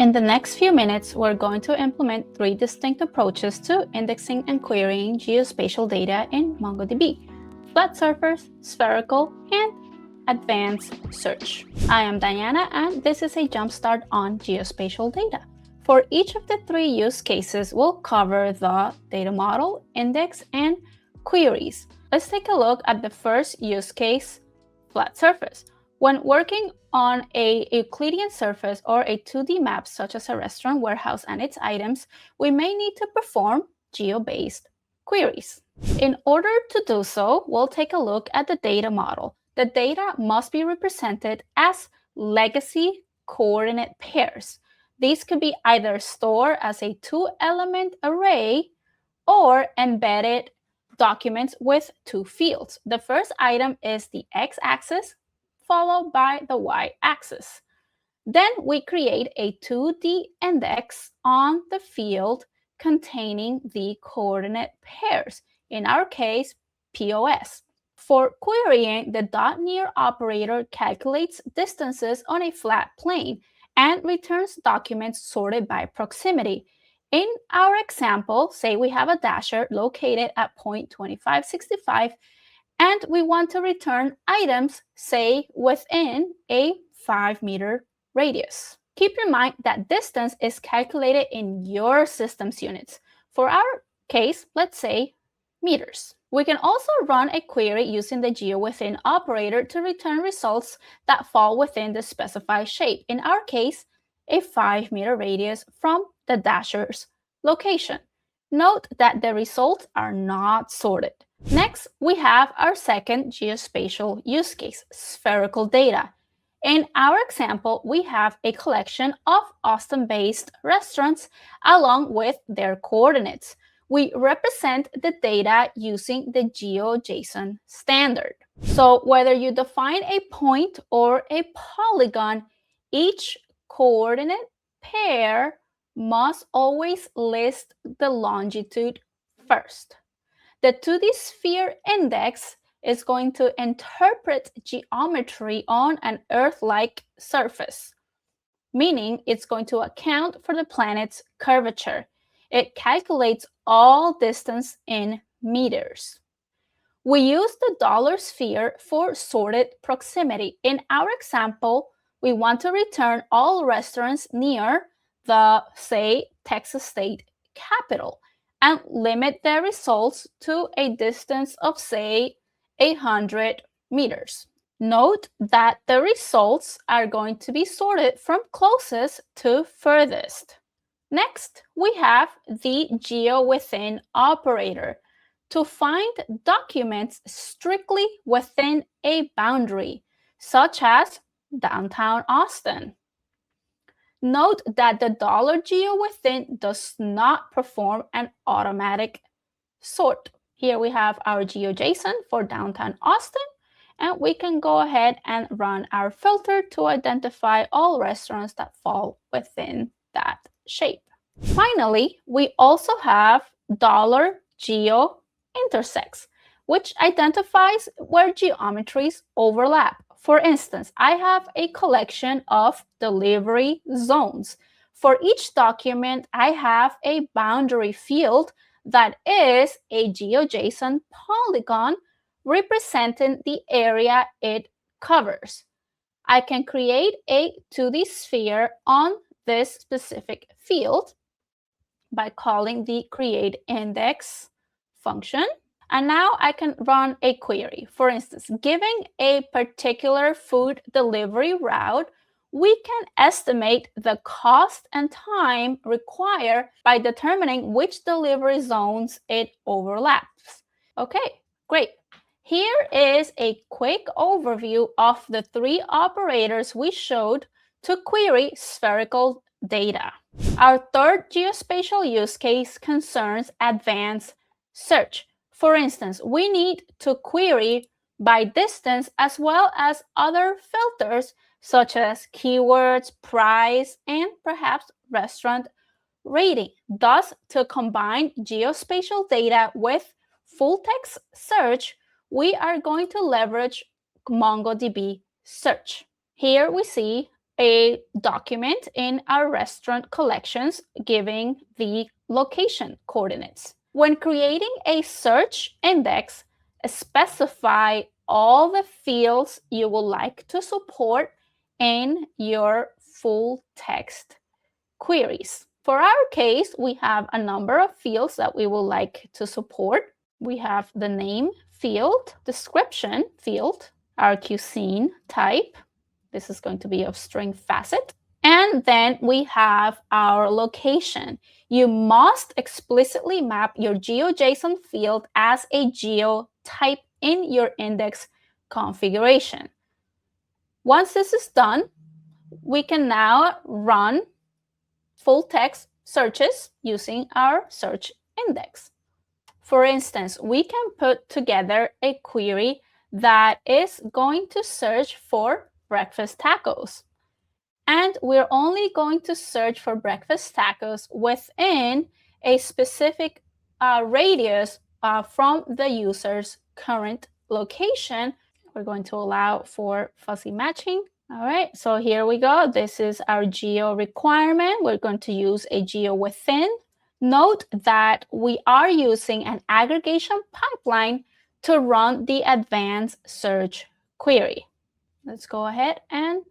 In the next few minutes, we're going to implement 3 distinct approaches to indexing and querying geospatial data in MongoDB: flat surface, spherical, and advanced search. I am Diana, and this is a jumpstart on geospatial data. For each of the 3 use cases, we'll cover the data model, index, and queries. Let's take a look at the first use case, flat surface. When working on a Euclidean surface or a 2D map, such as a restaurant, warehouse, and its items, we may need to perform geo-based queries. In order to do so, we'll take a look at the data model. The data must be represented as legacy coordinate pairs. These could be either stored as a 2-element array or embedded documents with 2 fields. The first item is the x-axis, followed by the y-axis. Then we create a 2D index on the field containing the coordinate pairs, in our case, POS. For querying, the .near operator calculates distances on a flat plane and returns documents sorted by proximity. In our example, say we have a dasher located at point 2565, and we want to return items, say, within a 5-meter radius. Keep in mind that distance is calculated in your system's units. For our case, let's say meters. We can also run a query using the geoWithin operator to return results that fall within the specified shape. In our case, a 5-meter radius from the dasher's location. Note that the results are not sorted. Next, we have our second geospatial use case, spherical data. In our example, we have a collection of Austin-based restaurants along with their coordinates. We represent the data using the GeoJSON standard. So whether you define a point or a polygon, each coordinate pair must always list the longitude first. The 2D sphere index is going to interpret geometry on an Earth-like surface, meaning it's going to account for the planet's curvature. It calculates all distance in meters. We use the $sphere for sorted proximity. In our example, we want to return all restaurants near the, say, Texas state capital, and limit their results to a distance of, say, 800 meters. Note that the results are going to be sorted from closest to furthest. Next, we have the geoWithin operator to find documents strictly within a boundary, such as downtown Austin. Note that the $geoWithin does not perform an automatic sort. Here we have our GeoJSON for downtown Austin, and we can go ahead and run our filter to identify all restaurants that fall within that shape. Finally, we also have $geoIntersects, which identifies where geometries overlap. For instance, I have a collection of delivery zones. For each document, I have a boundary field that is a GeoJSON polygon representing the area it covers. I can create a 2D sphere on this specific field by calling the createIndex function. And now I can run a query. For instance, giving a particular food delivery route, we can estimate the cost and time required by determining which delivery zones it overlaps. Okay, great. Here is a quick overview of the 3 operators we showed to query spherical data. Our third geospatial use case concerns advanced search. For instance, we need to query by distance as well as other filters such as keywords, price, and perhaps restaurant rating. Thus, to combine geospatial data with full text search, we are going to leverage MongoDB Search. Here we see a document in our restaurant collections giving the location coordinates. When creating a search index, specify all the fields you would like to support in your full text queries. For our case, we have a number of fields that we would like to support. We have the name field, description field, our cuisine type. This is going to be of string facet. And then we have our location. You must explicitly map your GeoJSON field as a geo type in your index configuration. Once this is done, we can now run full text searches using our search index. For instance, we can put together a query that is going to search for breakfast tacos. And we're only going to search for breakfast tacos within a specific radius from the user's current location. We're going to allow for fuzzy matching. All right, so here we go. This is our geo requirement. We're going to use a geoWithin. Note that we are using an aggregation pipeline to run the advanced search query. Let's go ahead and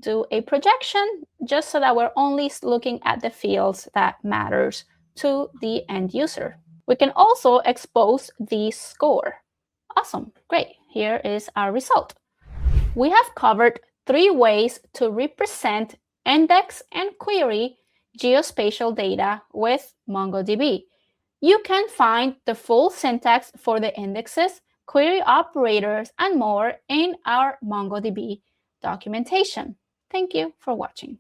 do a projection just so that we're only looking at the fields that matters to the end user. We can also expose the score. Awesome, great. Here is our result. We have covered 3 ways to represent, index, and query geospatial data with MongoDB. You can find the full syntax for the indexes, query operators, and more in our MongoDB documentation. Thank you for watching.